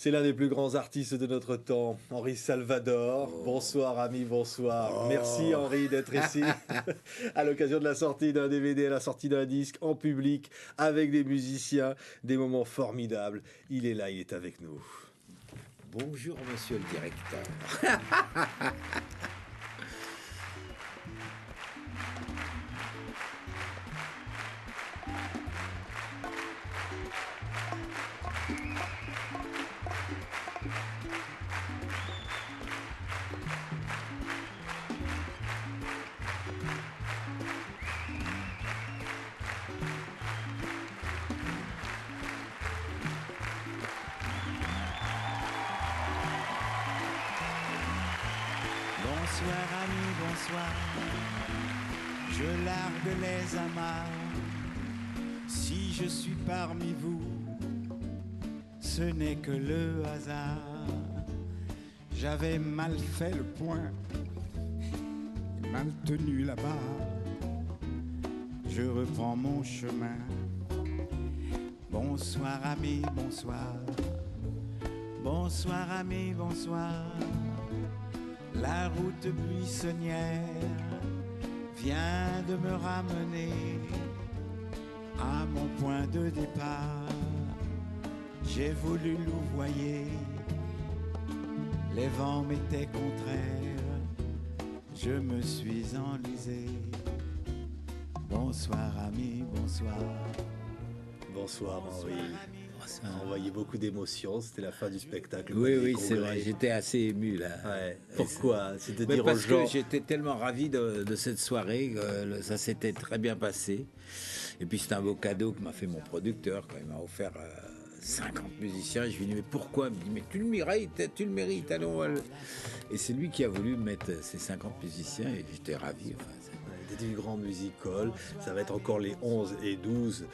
C'est l'un des plus grands artistes de notre temps, Henri Salvador. Oh. Bonsoir ami, bonsoir. Oh. Merci Henri d'être ici à l'occasion de la sortie d'un DVD, à la sortie d'un disque en public avec des musiciens, des moments formidables. Il est là, il est avec nous. Bonjour monsieur le directeur. Bonsoir amis, bonsoir, je largue les amarres. Si je suis parmi vous, ce n'est que le hasard. J'avais mal fait le point, mal tenu la barre. Je reprends mon chemin. Bonsoir amis, bonsoir. Bonsoir amis, bonsoir. La route buissonnière vient de me ramener à mon point de départ. J'ai voulu louvoyer, les vents m'étaient contraires, je me suis enlisé. Bonsoir amis, bonsoir. Bonsoir Henri. Ça a envoyé beaucoup d'émotions, c'était la fin du spectacle. Oui, c'est vrai, j'étais assez ému là. Ouais. Pourquoi? C'est de dire aux parce gens... que j'étais tellement ravi de cette soirée, ça s'était très bien passé. Et puis c'est un beau cadeau que m'a fait mon producteur quand il m'a offert 50 musiciens. Je lui ai dit mais pourquoi? Il me dit mais tu le mérites, allons. Et c'est lui qui a voulu mettre ces 50 musiciens et j'étais ravi. Enfin, c'était du grand musical. Ça va être encore les 11 et 12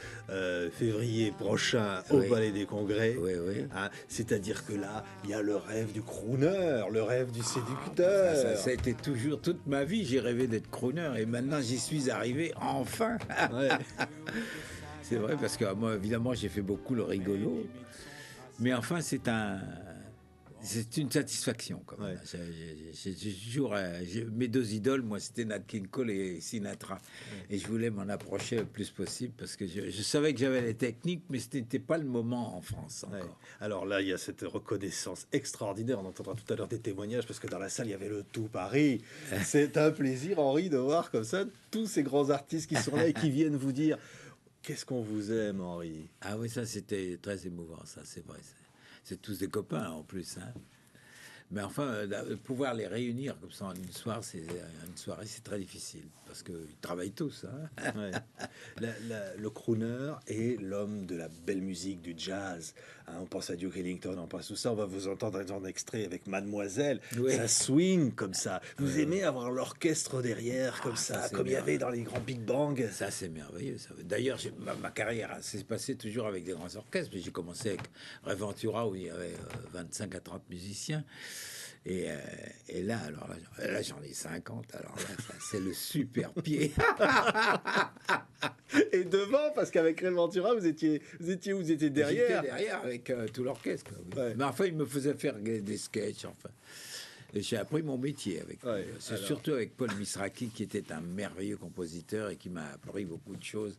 février prochains au Palais des Congrès. Oui, oui. Hein, c'est-à-dire que là, il y a le rêve du crooner, le rêve du séducteur. Ça a été toujours, toute ma vie, j'ai rêvé d'être crooner et maintenant j'y suis arrivé, enfin. Ouais. C'est vrai parce que moi, évidemment, j'ai fait beaucoup le rigolo. Mais enfin, c'est une satisfaction quand même. Ouais. J'ai toujours mes deux idoles, moi c'était Nat King Cole et Sinatra, et je voulais m'en approcher le plus possible parce que je savais que j'avais les techniques, mais ce n'était pas le moment en France encore. Ouais. Alors là, il y a cette reconnaissance extraordinaire. On entendra tout à l'heure des témoignages parce que dans la salle il y avait le tout Paris. C'est un plaisir, Henri, de voir comme ça tous ces grands artistes qui sont là et qui viennent vous dire qu'est-ce qu'on vous aime, Henri. Ah oui, ça c'était très émouvant, ça c'est vrai. C'est tous des copains en plus, hein. Mais enfin, pouvoir les réunir comme ça en une soirée, c'est très difficile parce qu'ils travaillent tous. Hein. Ouais. Le crooner est l'homme de la belle musique, du jazz. Hein, on pense à Duke Ellington, on pense tout ça. On va vous entendre un extrait avec Mademoiselle. Oui. Ça swing comme ça. Vous aimez avoir l'orchestre derrière comme ça comme il y avait dans les grands Big Bang. Ça, c'est merveilleux. D'ailleurs, ma carrière s'est passée toujours avec des grands orchestres. J'ai commencé avec Reventura où il y avait 25 à 30 musiciens. Et là, là j'en ai 50. Alors là, c'est le super pied. Et devant, parce qu'avec Reventura, vous étiez où? Vous étiez derrière? J'étais derrière avec tout l'orchestre. Oui. Ouais. Mais enfin, il me faisait faire des sketchs. Enfin. Et j'ai appris mon métier avec. Ouais, c'est surtout avec Paul Misraki, qui était un merveilleux compositeur et qui m'a appris beaucoup de choses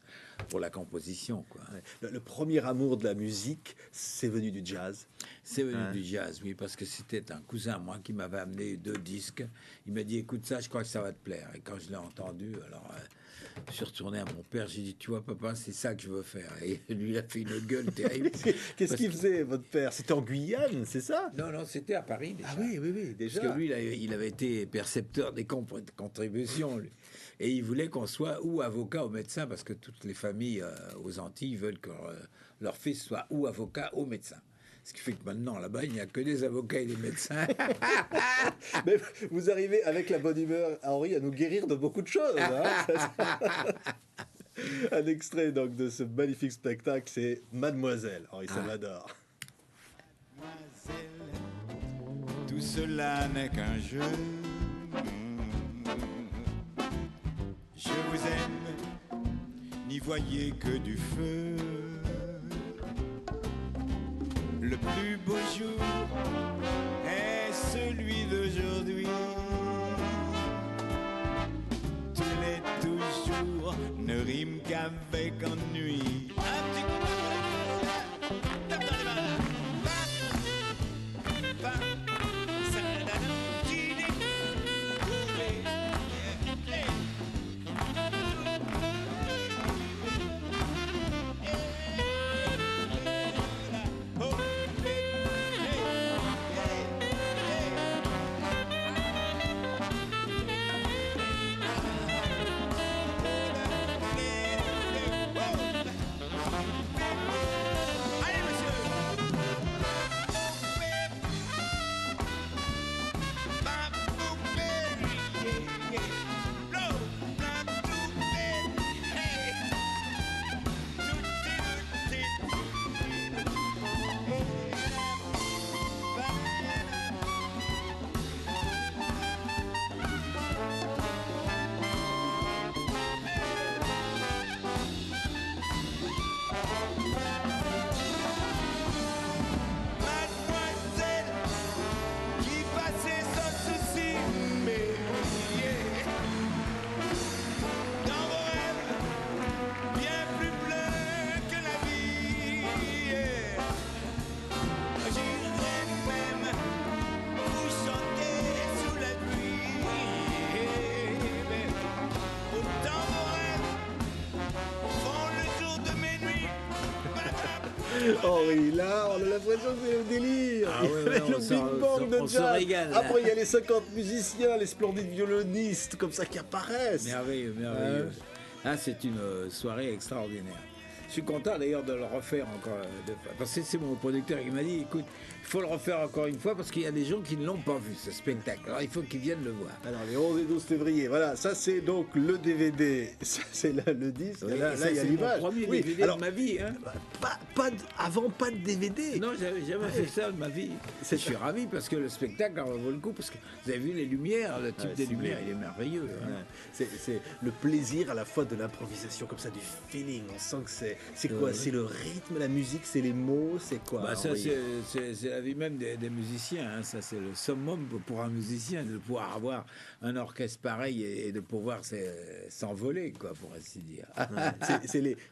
pour la composition, quoi. Ouais. Le premier amour de la musique, c'est venu du jazz. C'est venu du jazz, oui, parce que c'était un cousin à moi qui m'avait amené 2 disques. Il m'a dit, écoute ça, je crois que ça va te plaire. Et quand je l'ai entendu, alors je suis retourné à mon père, j'ai dit, tu vois, papa, c'est ça que je veux faire. Et lui, il a fait une gueule terrible. Qu'est-ce qu'il faisait, votre père? C'était en Guyane, c'est ça? Non, c'était à Paris déjà. Ah oui, déjà. Parce que lui, il avait été percepteur des contributions, lui. Et il voulait qu'on soit ou avocat ou médecin, parce que toutes les familles aux Antilles veulent que leur fils soit ou avocat ou médecin. Ce qui fait que maintenant, là-bas, il n'y a que des avocats et des médecins. Mais vous arrivez avec la bonne humeur, Henri, à nous guérir de beaucoup de choses. Hein. Un extrait donc de ce magnifique spectacle, c'est Mademoiselle, Henri Salvador. Mademoiselle, tout cela n'est qu'un jeu. Je vous aime, n'y voyez que du feu. Le plus beau jour est celui d'aujourd'hui. Tous les toujours ne riment qu'avec ennui. Un petit coup de tape dans les mains. Pa, pa, ça donne un petit découvert. Hey. Henri, là, on a l'impression que c'est le délire. Ah ouais, Avec ouais, le on Big s'en- Bang on de se jazz. régale, là. Après, il y a les 50 musiciens, les splendides violonistes, comme ça, qui apparaissent. Merveilleux, merveilleux. Ah, c'est une soirée extraordinaire. Je suis content d'ailleurs de le refaire encore. Parce que c'est mon producteur qui m'a dit, écoute, il faut le refaire encore une fois parce qu'il y a des gens qui ne l'ont pas vu, ce spectacle. Alors il faut qu'ils viennent le voir. Alors, les 11 et 12 février, voilà, ça c'est donc le DVD. Ça, c'est là, le disque. Oui, là, et là, ça, il y a c'est mon l'image. premier Oui, DVD alors, de ma vie. Hein. avant, pas de DVD. Non, j'avais jamais fait ça de ma vie. Je suis ravi parce que le spectacle en vaut le coup. Parce que vous avez vu les lumières, le type Ouais, des c'est lumières, bien. il est merveilleux. Hein. Ouais. C'est le plaisir à la fois de l'improvisation, comme ça, du feeling. On sent que c'est quoi? Ouais. C'est le rythme, la musique, c'est les mots, c'est quoi? Bah, ça, Henri c'est la vie même des musiciens. Hein. Ça, c'est le summum pour un musicien de pouvoir avoir un orchestre pareil et de pouvoir s'envoler, quoi, pour ainsi dire.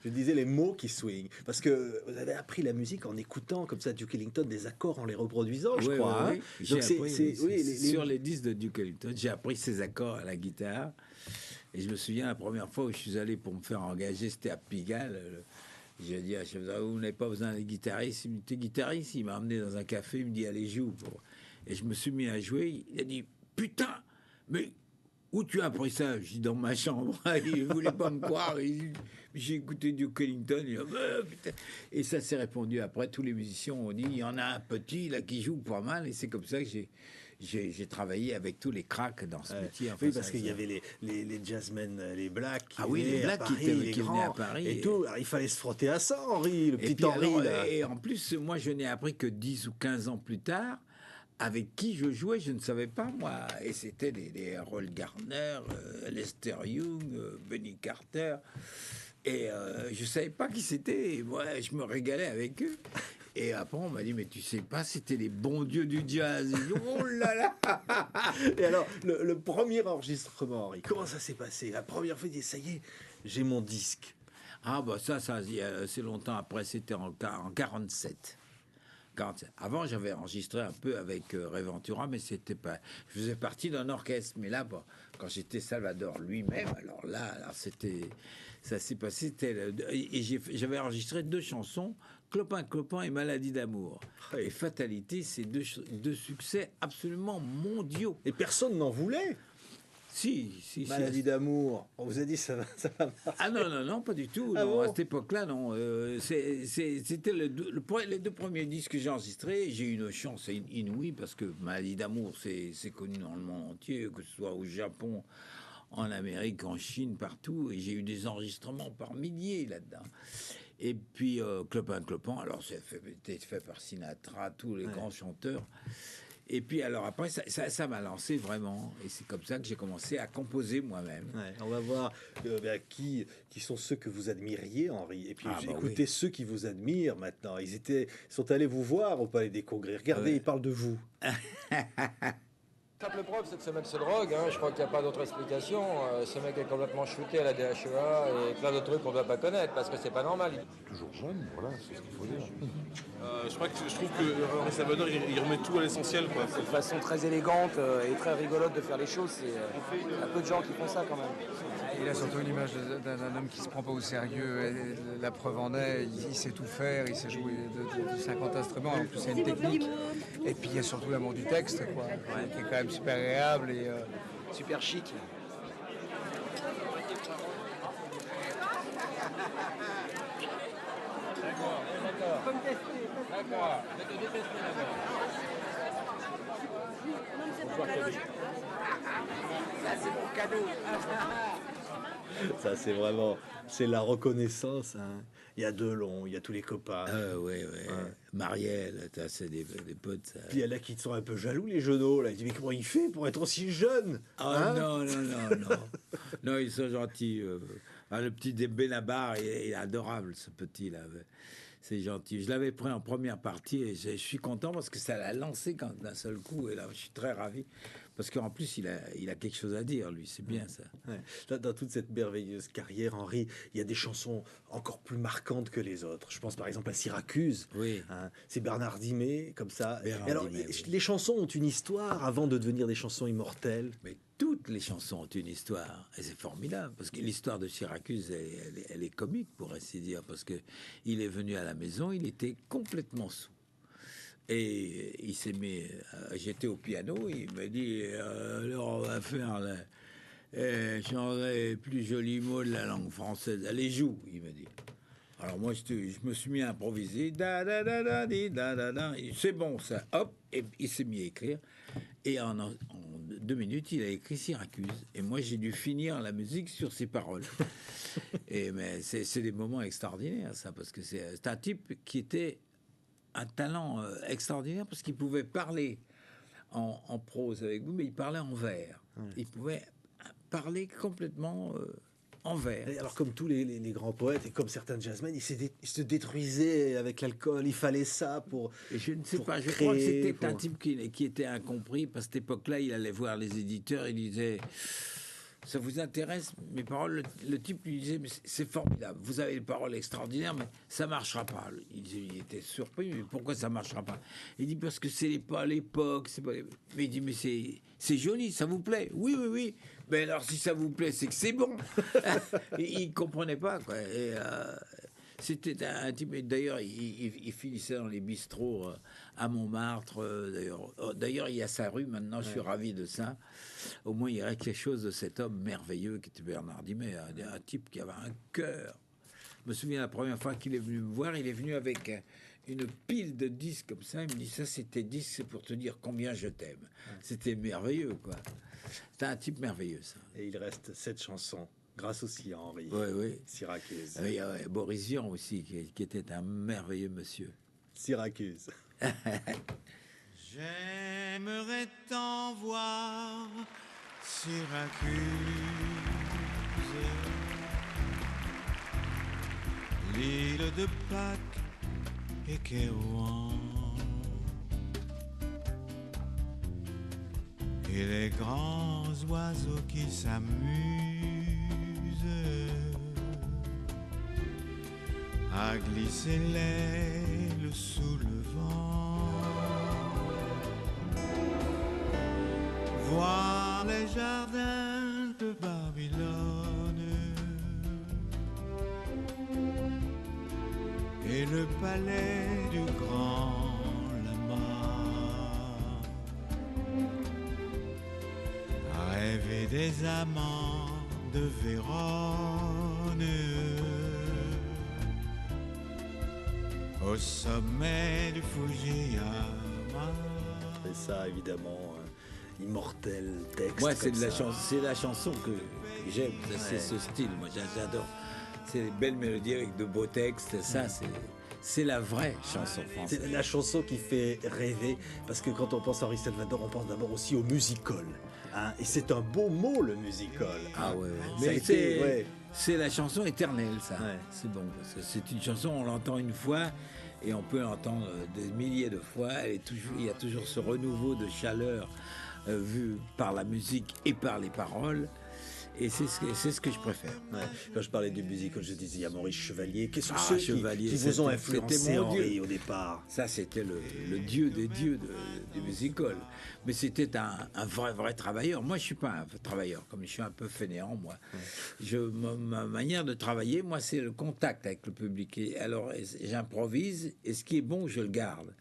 Je disais les mots qui swing. Parce que vous avez appris la musique en écoutant comme ça Duke Ellington des accords en les reproduisant, je Oui, crois. oui, Hein. oui. Donc J'ai appris, oui, sur les disques de Duke Ellington, j'ai appris ces accords à la guitare. Et je me souviens la première fois où je suis allé pour me faire engager, c'était à Pigalle. J'ai dit à chef vous n'avez pas besoin d'un guitariste. Il me dit, t'es guitariste? Il m'a emmené dans un café, il me dit, allez, joue. Et je me suis mis à jouer. Il a dit, putain, mais où tu as appris ça? Je dis, dans ma chambre. Il ne voulait pas me croire. J'ai écouté Duke Ellington. Il a dit, putain. Et ça s'est répondu après. Tous les musiciens ont dit, il y en a un petit là qui joue pas mal. Et c'est comme ça que j'ai travaillé avec tous les cracks dans ce métier. Enfin, oui, parce qu'il y avait les jazzmen, les blacks qui les venaient blacks à qui Paris, étaient- les qui venaient grands, à Paris. et tout. Alors, il fallait se frotter à ça, Henri, le Et petit puis Henri. alors, là. et en plus, moi, je n'ai appris que 10 ou 15 ans plus tard. Avec qui je jouais, je ne savais pas, moi. Et c'était des Harold Garner, Lester Young, Benny Carter. Et je ne savais pas qui c'était. Et moi, je me régalais avec eux. Et après, on m'a dit, mais tu sais pas, c'était les bons dieux du jazz. J'ai dit, oh là là. Et alors, le premier enregistrement, Henri, comment ça s'est passé? La première fois, il dit, ça y est, j'ai mon disque. Ah, bah ça, c'est longtemps après, c'était en 47. Avant, j'avais enregistré un peu avec Ray Ventura, mais c'était pas. Je faisais partie d'un orchestre, mais là, bon, quand j'étais Salvador lui-même, alors ça s'est passé. Et j'avais enregistré 2 chansons, Clopin Clopin et Maladie d'amour. Et Fatalité, c'est deux succès absolument mondiaux. Et personne n'en voulait. Si. Maladie d'amour. On vous a dit, ça va marcher. Ah non, pas du tout. Ah Non, bon? à cette époque-là, non. C'était les 2 premiers disques que j'ai enregistrés. J'ai eu une chance inouïe parce que Maladie d'amour, c'est connu dans le monde entier, que ce soit au Japon, en Amérique, en Chine, partout. Et j'ai eu des enregistrements par milliers là-dedans. Et puis Clopin Clopin, alors c'était fait par Sinatra, tous les grands chanteurs. Et puis alors après, ça m'a lancé vraiment. Et c'est comme ça que j'ai commencé à composer moi-même. Ouais, on va voir qui sont ceux que vous admiriez, Henri. Et puis Bah écoutez oui. ceux qui vous admirent maintenant. Ils sont allés vous voir au Palais des Congrès. Regardez, Ouais. ils parlent de vous. Simple preuve, c'est que ce mec se drogue, hein. Je crois qu'il n'y a pas d'autre explication. Ce mec est complètement shooté à la DHEA et plein d'autres trucs qu'on ne doit pas connaître parce que c'est pas normal. Toujours jeune, voilà, c'est ce qu'il faut dire. Je trouve que Henri Salvador, il remet tout à l'essentiel, quoi. C'est une façon très élégante et très rigolote de faire les choses. Il y a peu de gens qui font ça quand même. Il a surtout une image d'un homme qui se prend pas au sérieux. Et la preuve en est, il sait tout faire, il sait jouer de 50 instruments. En plus, il y a une technique. Et puis il y a surtout l'amour du texte, quoi, qui est quand même super agréable et super chic. Ça, c'est la reconnaissance. Hein. Il y a Delon, il y a tous les copains. Ouais. Marielle, c'est des potes. Ça. Puis il y en a qui sont un peu jaloux, les genoux. Là. Ils disent, mais comment il fait pour être aussi jeune? Ah non. Non, ils sont gentils. Le petit Benabar, il est adorable, ce petit-là. C'est gentil. Je l'avais pris en première partie et je suis content parce que ça l'a lancé d'un seul coup. Et là, je suis très ravi. Parce qu'en plus, il a quelque chose à dire, lui. C'est bien, ça. Ouais. Dans toute cette merveilleuse carrière, Henri, il y a des chansons encore plus marquantes que les autres. Je pense par exemple à Syracuse. Oui. Hein, c'est Bernard Dimet, comme ça. Bernard Et alors, Dimet, oui. les chansons ont une histoire avant de devenir des chansons immortelles. Mais toutes les chansons ont une histoire. Et c'est formidable. Parce que l'histoire de Syracuse, elle est comique, pour ainsi dire. Parce que il est venu à la maison, il était complètement saoul. Et il s'est mis. J'étais au piano, il me dit alors on va faire chanter les plus jolis mots de la langue française. Allez, joue, il me dit. Alors moi, je me suis mis à improviser. Da, da, da, da, di, da, da, da. C'est bon, ça. Hop, et il s'est mis à écrire. Et en 2 minutes, il a écrit Syracuse. Et moi, j'ai dû finir la musique sur ses paroles. Mais c'est des moments extraordinaires, ça, parce que c'est un type qui était un talent extraordinaire parce qu'il pouvait parler en prose avec vous, mais il parlait en vers. Ouais. Il pouvait parler complètement en vers. Et alors, comme tous les grands poètes et comme certains jazzmen, ils se détruisaient avec l'alcool. Il fallait ça pour. Et je ne sais pas, je créer, crois que c'était un type qui était incompris. Parce que cette époque-là, il allait voir les éditeurs, il disait. Ça vous intéresse, mes paroles? Le type lui disait, mais c'est formidable, vous avez des paroles extraordinaires, mais ça marchera pas. Il était surpris, mais pourquoi ça marchera pas? Il dit, parce que c'est pas l'époque, c'est pas les... Mais il dit, mais c'est joli, ça vous plaît? Oui. Mais alors, si ça vous plaît, c'est que c'est bon. Il comprenait pas, quoi. Et, c'était un type, d'ailleurs, il finissait dans les bistrots à Montmartre. D'ailleurs, il y a sa rue maintenant, je suis ravi de ça. Au moins, il y aurait quelque chose de cet homme merveilleux qui était Bernard Dimet, un type qui avait un cœur. Je me souviens la première fois qu'il est venu me voir, il est venu avec une pile de disques comme ça. Il me dit, ça, c'était disques, c'est pour te dire combien je t'aime. C'était merveilleux, quoi. C'était un type merveilleux, ça. Et il reste 7 chansons. Grâce aussi à Henri Syracuse. Oui, Boris Vian aussi, qui était un merveilleux monsieur. Syracuse. J'aimerais t'en voir, Syracuse, l'île de Pâques et Kérouan, et les grands oiseaux qui s'amusent à glisser l'aile sous le vent, voir les jardins de Babylone et le palais du grand lama, rêver des amants de Vérone au sommet du Fujiyama. Et ça, évidemment, immortel texte. Moi, c'est la chanson que j'aime. C'est ce style, moi, j'adore. C'est des belles mélodies avec de beaux textes. Ça, c'est la vraie chanson française. C'est la chanson qui fait rêver, parce que quand on pense à Henri Salvador, on pense d'abord aussi au musical. Hein, et c'est un beau mot, le musical. Ah ouais, Ça a mais été, c'est la chanson éternelle, ça. Ouais. C'est bon. C'est une chanson, on l'entend une fois et on peut l'entendre des milliers de fois. Il y a toujours ce renouveau de chaleur vu par la musique et par les paroles. Et c'est ce que je préfère. Ouais. Quand je parlais du musical, je disais il y a Maurice Chevalier. Quels sont Ah, ceux Chevalier, qui vous ont c'était influencé, mon Henri, Dieu. au départ? Ça, c'était le dieu des dieux du musical. Mais c'était un vrai travailleur. Moi, je suis pas un travailleur, comme je suis un peu fainéant, moi. Ma manière de travailler, moi, c'est le contact avec le public. Et alors, j'improvise, et ce qui est bon, je le garde.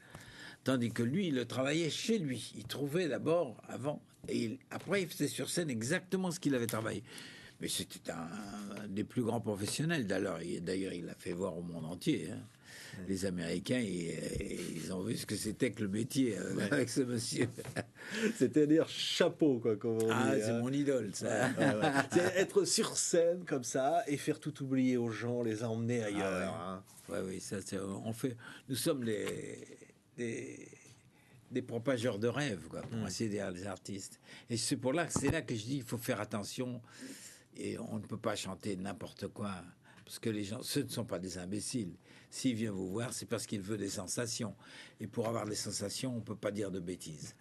Tandis que lui, il le travaillait chez lui. Il trouvait d'abord, avant, et après, il faisait sur scène exactement ce qu'il avait travaillé. Mais c'était un des plus grands professionnels. D'ailleurs, il l'a fait voir au monde entier. Hein. Les Américains, ils ont vu ce que c'était que le métier avec ce monsieur. C'est-à-dire chapeau, quoi. Comme on dit, C'est mon idole, ça. Ouais. C'est être sur scène comme ça et faire tout oublier aux gens, les emmener ailleurs. Hein. Oui, ça, nous sommes des propageurs de rêves, quoi, pour ainsi dire, les artistes. Et c'est là que je dis il faut faire attention et on ne peut pas chanter n'importe quoi parce que les gens, ce ne sont pas des imbéciles. S'il vient vous voir, c'est parce qu'il veut des sensations. Et pour avoir des sensations, on peut pas dire de bêtises.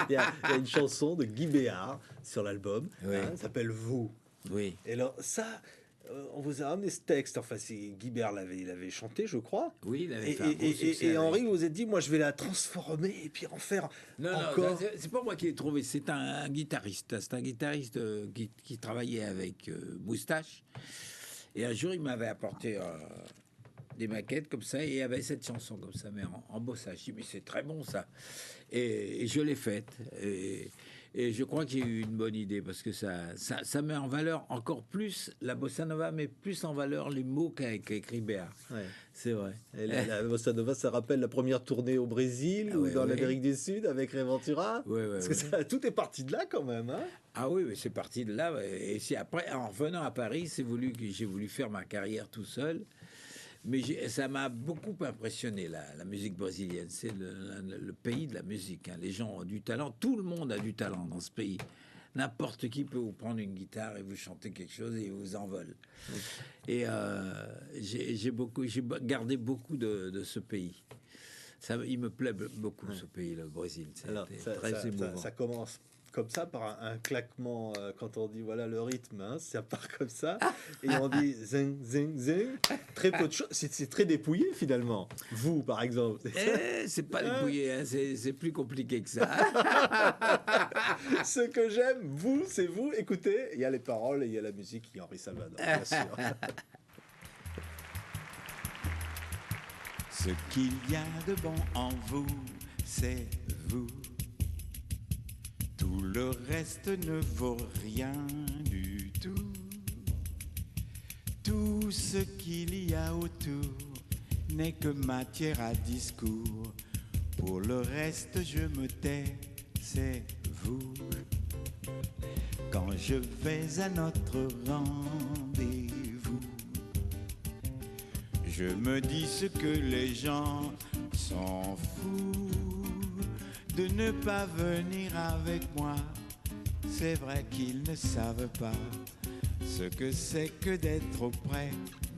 Il y a une chanson de Guy Béard sur l'album, Oui. ça s'appelle Vous. Oui. Et alors ça, on vous a amené ce texte. Enfin, Guy Béard il avait chanté, je crois. Oui, il avait fait Et, un beau succès et Henri, avec. vous vous êtes dit, moi, je vais la transformer et puis en faire encore. Non, c'est pas moi qui l'ai trouvé. C'est un guitariste. C'est un guitariste qui travaillait avec Moustache. Et un jour, il m'avait apporté des maquettes comme ça et il y avait cette chanson comme ça, mais en bossa. Je dis, mais c'est très bon ça. Et je l'ai faite. Et je crois qu'il y a eu une bonne idée parce que ça met en valeur encore plus la bossa nova, mais plus en valeur les mots qu'a écrit Béard. Ouais. C'est vrai. Et la bossa nova, ça rappelle la première tournée au Brésil ou dans l'Amérique du Sud avec Ray Ventura. Parce que tout est parti de là quand même. Hein. Ah oui, mais c'est parti de là. Et c'est après, en revenant à Paris, j'ai voulu faire ma carrière tout seul. Mais ça m'a beaucoup impressionné, la musique brésilienne. C'est le pays de la musique. Hein. Les gens ont du talent. Tout le monde a du talent dans ce pays. N'importe qui peut vous prendre une guitare et vous chanter quelque chose et il vous envole. Et j'ai gardé beaucoup de ce pays. Il me plaît beaucoup, ce pays, le Brésil. C'est très émouvant. Ça commence comme ça, par un claquement, quand on dit voilà le rythme, hein, ça part comme ça, et on dit zing, zing, zing, très peu de choses, c'est très dépouillé finalement. Vous, par exemple. C'est pas dépouillé, hein, c'est plus compliqué que ça. Ce que j'aime, vous, c'est vous, écoutez, il y a les paroles et il y a la musique, il y a Henri Salvador, bien sûr. Ce qu'il y a de bon en vous, c'est vous. Tout le reste ne vaut rien du tout. Tout ce qu'il y a autour n'est que matière à discours. Pour le reste, je me tais, c'est vous. Quand je vais à notre rendez-vous, je me dis ce que les gens s'en foutent de ne pas venir avec moi. C'est vrai qu'ils ne savent pas ce que c'est que d'être auprès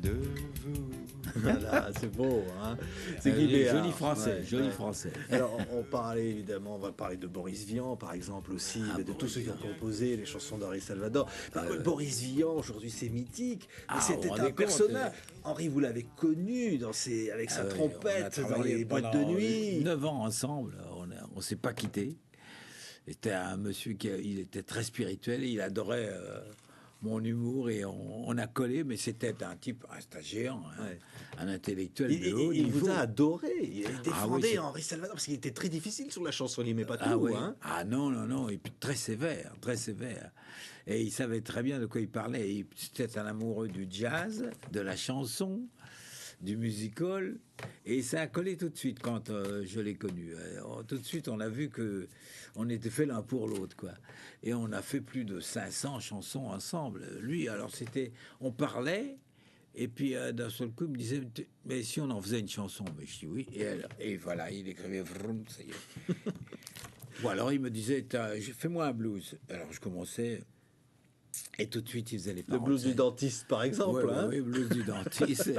de vous. Voilà, c'est beau, hein. C'est Guy Béard. Joli français, français. Alors, on parlait évidemment, on va parler de Boris Vian, par exemple, aussi, de tous ceux qui ont composé les chansons d'Henri Salvador. Boris Vian, aujourd'hui, c'est mythique, mais c'était un personnage. Henri, vous l'avez connu avec sa trompette dans les boîtes de nuit. 9 ans ensemble, on s'est pas quittés. C'était un monsieur il était très spirituel, il adorait mon humour et on a collé, mais c'était un géant, un intellectuel de haut niveau. Il vous a adoré, il défendait Henri Salvador parce qu'il était très difficile sur la chanson, il n'aimait pas tout. Hein. Non, et puis très sévère. Et il savait très bien de quoi il parlait. C'était un amoureux du jazz, de la chanson, du musical, et ça a collé tout de suite quand je l'ai connu. Tout de suite, on a vu que on était fait l'un pour l'autre, quoi. Et on a fait plus de 500 chansons ensemble. Lui, alors on parlait, Et puis d'un seul coup, il me disait, mais si on en faisait une chanson, mais je dis oui. Et voilà, il écrivait vroom, ça y est. Ou alors il me disait, fais-moi un blues. Alors je commençais. Et tout de suite, il faisait les paroles. Le blues du dentiste, par exemple. Oui, le blues du dentiste.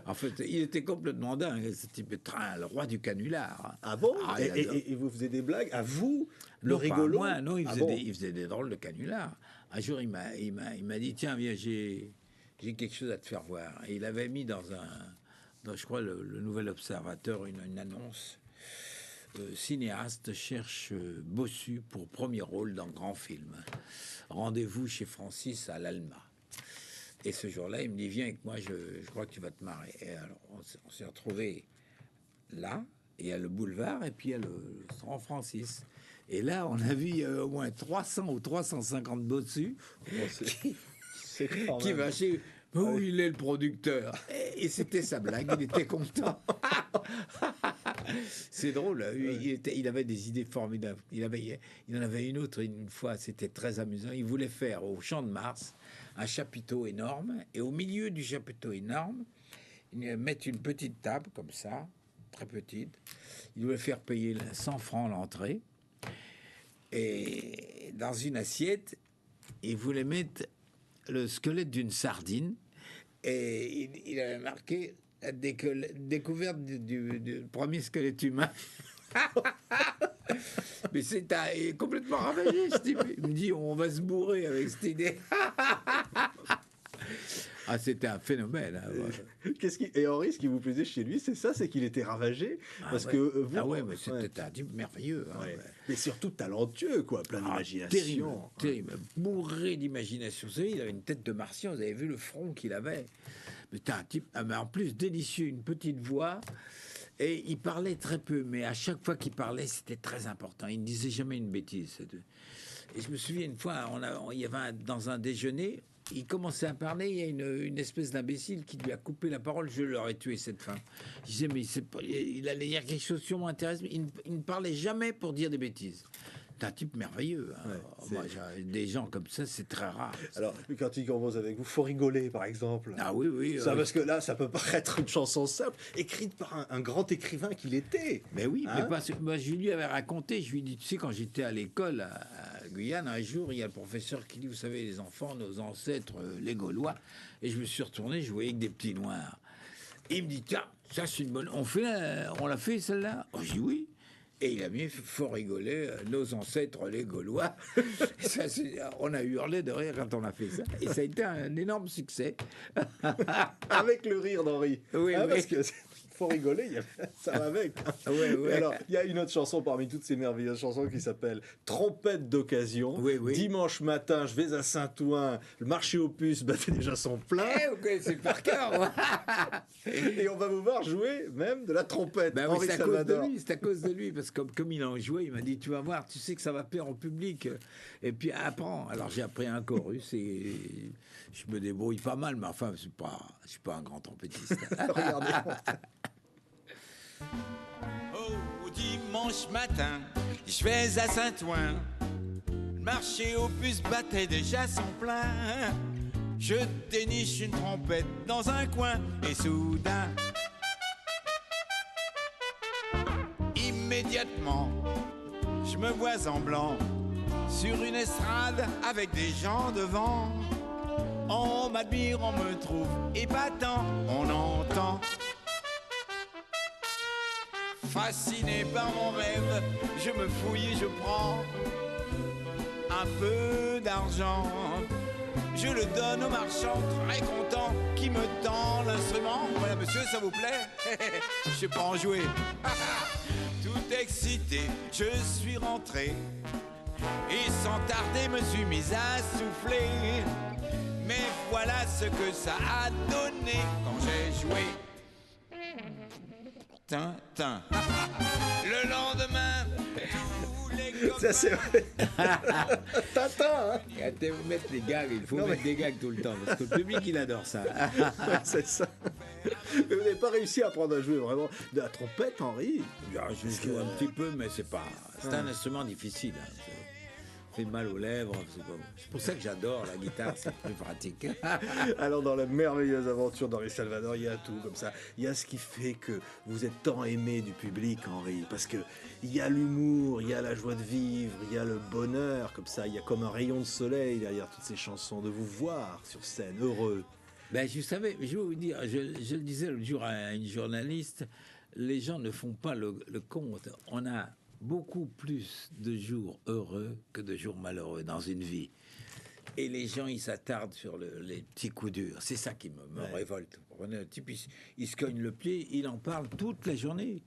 En fait, il était complètement dingue. Ce type de train, le roi du canular. Ah bon? Et vous faisiez des blagues? À vous, le rigolo? Moi, non, il faisait des drôles de canular. Un jour, il m'a dit, tiens, viens, j'ai quelque chose à te faire voir. Et il avait mis dans je crois, le Nouvel Observateur, une annonce. Cinéaste cherche bossu pour premier rôle dans grand film. Rendez-vous chez Francis à l'Alma. Et ce jour-là, il me dit, viens avec moi, je crois que tu vas te marrer. Et alors, on s'est retrouvés là, il y a le boulevard, et puis il y a le San Francis. Et là, on a vu au moins 300 ou 350 bossus qui va chez... Oh, il est le producteur. Et c'était sa blague, il était content. C'est drôle, il avait des idées formidables. Il en avait une autre une fois, c'était très amusant. Il voulait faire au Champ de Mars un chapiteau énorme, et au milieu du chapiteau énorme, il mettre une petite table comme ça, très petite. Il voulait faire payer 100 francs l'entrée, et dans une assiette, il voulait mettre le squelette d'une sardine, et il avait marqué la découverte du premier squelette humain. Mais c'est complètement ravagé, ce type. Il me dit, on va se bourrer avec cette idée. Ah, c'était un phénomène. Hein, ouais. Et Henri, ce qui vous plaisait chez lui, c'est ça, c'est qu'il était ravagé. Parce que vous, mais c'était un type merveilleux. Hein, ouais. Mais surtout talentueux, quoi, plein d'imagination. Terrible, bourré d'imagination. Vous savez, il avait une tête de martien, vous avez vu le front qu'il avait. Mais c'était un type, mais en plus délicieux, une petite voix. Et il parlait très peu, mais à chaque fois qu'il parlait, c'était très important. Il ne disait jamais une bêtise. Et je me souviens une fois, il y avait dans un déjeuner, il commençait à parler, il y a une espèce d'imbécile qui lui a coupé la parole, je l'aurais tué cette femme. Je disais, mais il allait dire quelque chose sûrement intéressant. Il ne parlait jamais pour dire des bêtises. C'est un type merveilleux. Hein. Ouais, moi, des gens comme ça, c'est très rare. Alors, quand il compose avec vous, faut rigoler, par exemple. Ah oui. Ça, parce que là, ça peut paraître une chanson simple, écrite par un grand écrivain qu'il était. Mais oui, mais parce que moi, je lui avais raconté, je lui ai dit, tu sais, quand j'étais à l'école à Guyane, un jour, il y a le professeur qui dit, vous savez, les enfants, nos ancêtres, les Gaulois, et je me suis retourné, je voyais que des petits noirs. Et il me dit, tiens, ça c'est une bonne... On l'a fait, celle-là? Oh, j'ai dit oui. Et il a mis, faut rigoler, nos ancêtres, les Gaulois. Ça, on a hurlé de rire quand on a fait ça. Et ça a été un énorme succès. Avec le rire d'Henri. Oui, parce que faut rigoler, ça va avec. Oui. Alors, il y a une autre chanson parmi toutes ces merveilleuses chansons qui s'appelle Trompette d'occasion. Oui. Dimanche matin, je vais à Saint-Ouen, le marché aux puces battait déjà son plein. Vous connaissez par cœur. Et on va vous voir jouer même de la trompette. Ben oui, c'est à cause de lui, parce que comme il en jouait, il m'a dit, tu vas voir, tu sais que ça va plaire au public. Et puis apprends. Alors j'ai appris un chorus et je me débrouille pas mal, mais enfin, je suis pas un grand trompettiste. Regardez. Oh, dimanche matin, je vais à Saint-Ouen. Le marché aux puces battait déjà son plein. Je déniche une trompette dans un coin et soudain, immédiatement, je me vois en blanc sur une estrade avec des gens devant. On m'admire, on me trouve épatant, on entend. Fasciné par mon rêve, je me fouille et je prends un peu d'argent. Je le donne au marchand très content qui me tend l'instrument. Voilà monsieur, ça vous plaît? Je sais pas en jouer. Tout excité, je suis rentré et sans tarder me suis mis à souffler. Mais voilà ce que ça a donné quand j'ai joué. Tintin. Le lendemain, tous les copains... Ça, c'est vrai. Tintin, hein. Et vous mettre les gags, il faut mettre des gags tout le temps, parce que le public, il adore ça. Ouais, c'est ça. Mais vous n'avez pas réussi à apprendre à jouer vraiment de la trompette, Henri? Je joue un petit peu, mais c'est un instrument difficile. Hein. fait mal aux lèvres. C'est pour ça que j'adore la guitare, c'est plus pratique. Alors, dans la merveilleuse aventure d'Henri Salvador, il y a tout comme ça. Il y a ce qui fait que vous êtes tant aimé du public, Henri, parce que il y a l'humour, il y a la joie de vivre, il y a le bonheur, comme ça. Il y a comme un rayon de soleil derrière toutes ces chansons, de vous voir sur scène, heureux. Ben, je savais, je vais vous dire, je le disais l'autre jour à une journaliste, les gens ne font pas le compte. On a beaucoup plus de jours heureux que de jours malheureux dans une vie. Et les gens, ils s'attardent sur les petits coups durs. C'est ça qui me révolte. Vous comprenez, un type, il se cogne le pied, il en parle toute la journée.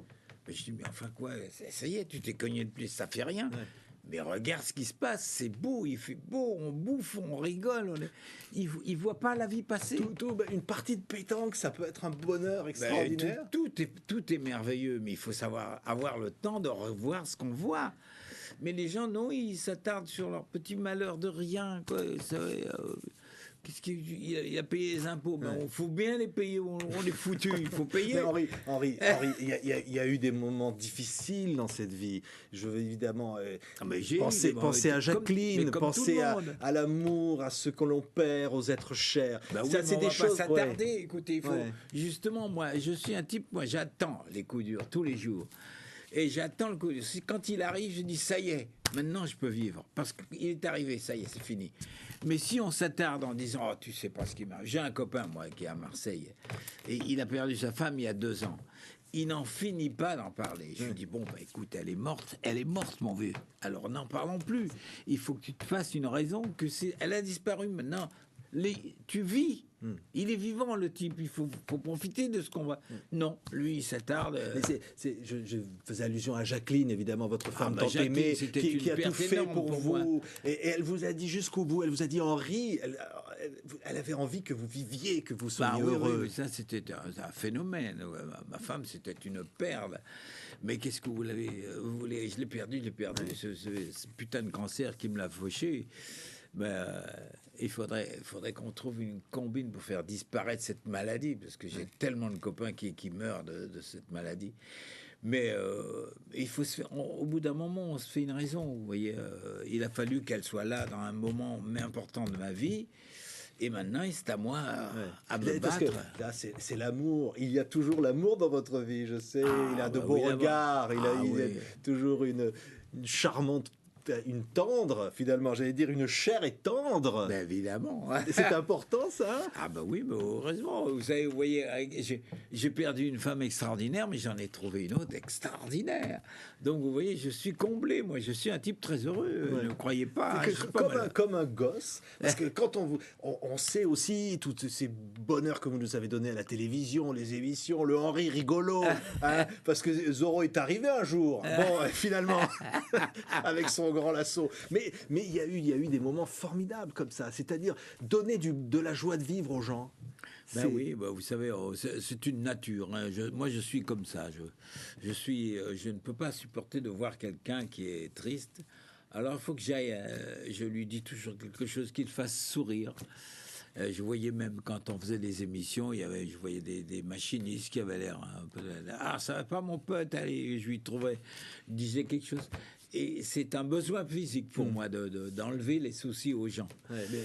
Mais je dis, mais enfin quoi, ça y est, tu t'es cogné le pied, ça fait rien. Ouais. Mais regarde ce qui se passe, c'est beau, il fait beau, on bouffe, on rigole. Il voit pas la vie passer. Une partie de pétanque, ça peut être un bonheur extraordinaire. Tout est merveilleux, mais il faut savoir avoir le temps de revoir ce qu'on voit. Mais les gens, non, ils s'attardent sur leur petit malheur de rien, quoi. Il a payé les impôts, mais il faut bien les payer, on est foutus, il faut payer. Mais Henri, il y a eu des moments difficiles dans cette vie. Je veux évidemment penser à Jacqueline, penser à l'amour, à ceux que l'on perd, aux êtres chers. Ça, c'est des choses. Pas s'attarder. Écoutez, il faut justement, moi, je suis un type, moi, j'attends les coups durs tous les jours. Et j'attends le coup. Quand il arrive, je dis ça y est, maintenant je peux vivre. Parce qu'il est arrivé, ça y est, c'est fini. Mais si on s'attarde en disant, oh, tu sais pas ce qui m'arrive. J'ai un copain, moi, qui est à Marseille. Et il a perdu sa femme il y a 2 ans. Il n'en finit pas d'en parler. Je lui dis, bon, bah, écoute, elle est morte, mon vieux. Alors n'en parlons plus. Il faut que tu te fasses une raison elle a disparu maintenant. Tu vis. Il est vivant, le type. Il faut profiter de ce qu'on voit. Non, lui, il s'attarde. Je faisais allusion à Jacqueline, évidemment, votre femme tant aimée, qui a tout fait pour vous. Et elle vous a dit jusqu'au bout, elle vous a dit, Henri, elle avait envie que vous viviez, que vous soyez heureux. Oui, ça, c'était un phénomène. Ma femme, c'était une perle. Mais qu'est-ce que vous voulez, je l'ai perdu. Ce putain de cancer qui me l'a fauché. Il faudrait qu'on trouve une combine pour faire disparaître cette maladie, parce que j'ai tellement de copains qui meurent de cette maladie. Mais il faut se faire, au bout d'un moment, on se fait une raison. Vous voyez, il a fallu qu'elle soit là dans un moment important de ma vie. Et maintenant, c'est à moi à me battre. Là, c'est l'amour. Il y a toujours l'amour dans votre vie, je sais. Il a de beaux regards. Il a toujours une charmante, une tendre, finalement, j'allais dire une chair et tendre. Ben évidemment. C'est important, ça. Ah ben oui, mais heureusement. Vous savez, vous voyez, j'ai perdu une femme extraordinaire, mais j'en ai trouvé une autre extraordinaire. Donc vous voyez, je suis comblé. Moi, je suis un type très heureux. Ne croyez pas. Comme un gosse. Parce que quand on sait aussi tous ces bonheurs que vous nous avez donnés à la télévision, les émissions, le Henri rigolo. Parce que Zorro est arrivé un jour. Bon, finalement, avec son grand lasso. Mais il y a eu des moments formidables comme ça. C'est-à-dire donner de la joie de vivre aux gens. Oui, vous savez, c'est une nature. Moi, je suis comme ça. Je ne peux pas supporter de voir quelqu'un qui est triste. Alors, il faut que j'aille. Je lui dis toujours quelque chose qui le fasse sourire. Je voyais même quand on faisait des émissions, je voyais des machinistes qui avaient l'air un peu. Ah, ça va pas, mon pote. Allez, je lui disais quelque chose. Et c'est un besoin physique pour moi d'enlever les soucis aux gens.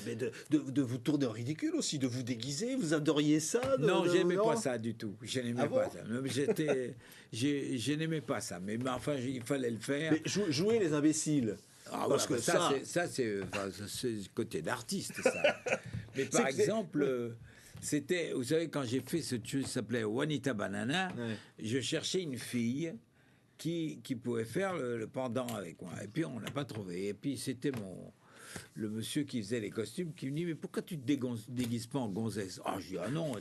Mais de vous tourner en ridicule aussi, de vous déguiser, vous adoriez ça Non, j'aimais pas ça du tout. Je n'aimais pas ça. Je n'aimais pas ça. Mais enfin, il fallait le faire. Mais jouer les imbéciles. Parce que ça, c'est le côté d'artiste, ça. Mais par exemple, c'était, vous savez, quand j'ai fait ce truc qui s'appelait Juanita Banana, je cherchais une fille qui pouvait faire le pendant avec moi. Et puis, on l'a pas trouvé. Et puis, c'était le monsieur qui faisait les costumes qui me dit, mais pourquoi tu te déguises pas en gonzesse? Ah, je dis, ah non.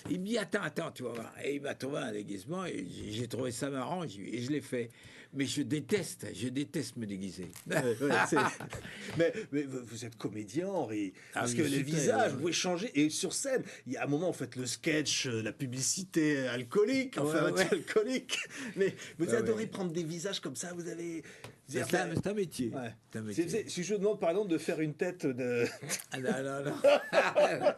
Il me dit, attends, tu vas voir. Et il m'a trouvé un déguisement et j'ai trouvé ça marrant et je l'ai fait. Mais je déteste me déguiser. Mais vous êtes comédien, Henri. Parce que les visages, vous pouvez changer. Et sur scène, il y a un moment, vous faites le sketch, la publicité alcoolique, alcoolique. Mais vous adorez prendre des visages comme ça, vous avez... C'est un métier. Si je vous demande, par exemple, de faire une tête de... non.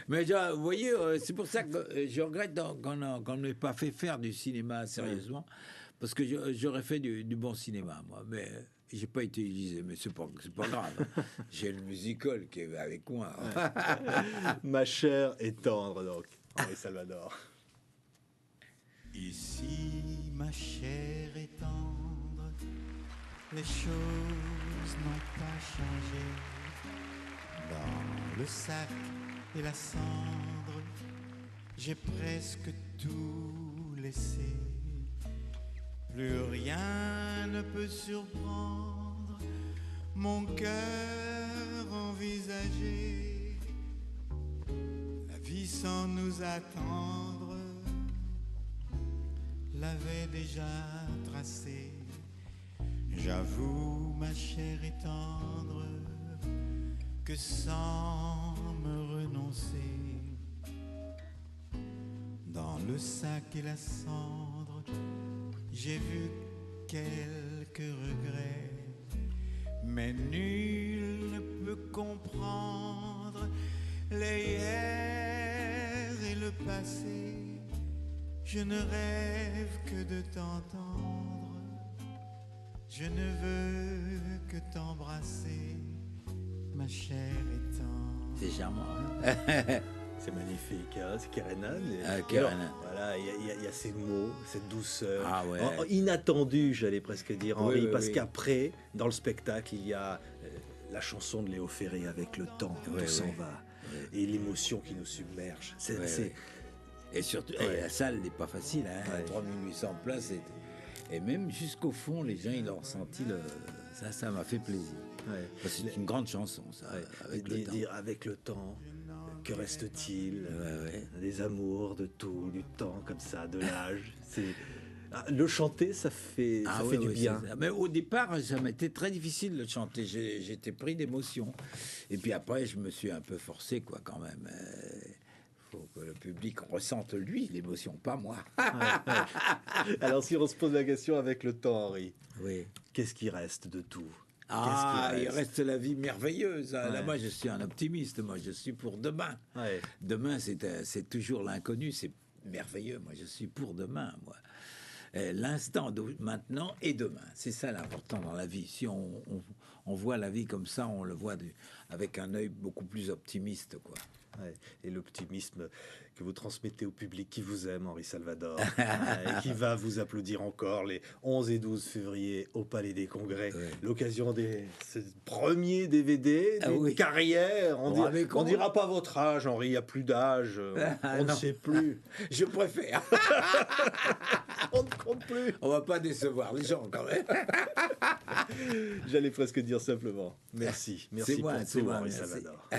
Mais vous voyez, c'est pour ça que je regrette qu'on n'ait pas fait faire du cinéma sérieusement. Parce que j'aurais fait du bon cinéma, moi. Mais j'ai pas été utilisé, mais c'est pas grave. J'ai le musical qui est avec moi. Ma chair est tendre, donc, Henri Salvador. Ici, ma chair est tendre, les choses n'ont pas changé. Dans le sac et la cendre, j'ai presque tout laissé. Plus rien ne peut surprendre mon cœur envisagé. La vie sans nous attendre l'avait déjà tracé. J'avoue, ma chair est tendre, que sans me renoncer, dans le sac et la cendre, j'ai vu quelques regrets, mais nul ne peut comprendre les hier et le passé. Je ne rêve que de t'entendre, je ne veux que t'embrasser, ma chair est tendre. C'est charmant. Hein. C'est magnifique, hein, c'est Kerenan. Kerenan. Voilà, il y a ces mots, cette douceur. Ah ouais. Inattendue, j'allais presque dire, Henri, Oui, parce oui. qu'après, dans le spectacle, il y a la chanson de Léo Ferré, Avec le temps, tout s'en va. Et l'émotion qui nous submerge. Et surtout, la salle n'est pas facile, hein, 3800 places. Et même jusqu'au fond, les gens, ils ont ressenti ça m'a fait plaisir. Ouais. C'est une grande chanson, ça. Avec le temps. Dire avec le temps, que reste-t-il des amours, de tout, du temps, comme ça, de l'âge. Le chanter, ça fait du bien. Mais au départ, ça m'était très difficile de chanter. J'étais pris d'émotion. Et puis après, je me suis un peu forcé, quoi, quand même. Faut que le public ressente, lui, l'émotion, pas moi. Alors, si on se pose la question avec le temps, Henri, Oui. qu'est-ce qui reste de tout? Il reste la vie merveilleuse. Là, moi, je suis un optimiste. Moi, je suis pour demain. Ouais. Demain, c'est toujours l'inconnu. C'est merveilleux. Moi, je suis pour demain, moi. L'instant de maintenant et demain. C'est ça l'important dans la vie. Si on voit la vie comme ça, on le voit avec un œil beaucoup plus optimiste, quoi. Ouais. Et l'optimisme que vous transmettez au public qui vous aime, Henri Salvador, et qui va vous applaudir encore les 11 et 12 février au Palais des Congrès, l'occasion des premiers DVD, des carrières. On dira pas votre âge, Henri, il n'y a plus d'âge, on ne sait plus. Je préfère. On ne compte plus. On va pas décevoir les gens quand même. J'allais presque dire simplement merci. Merci pour tout, Henri Salvador.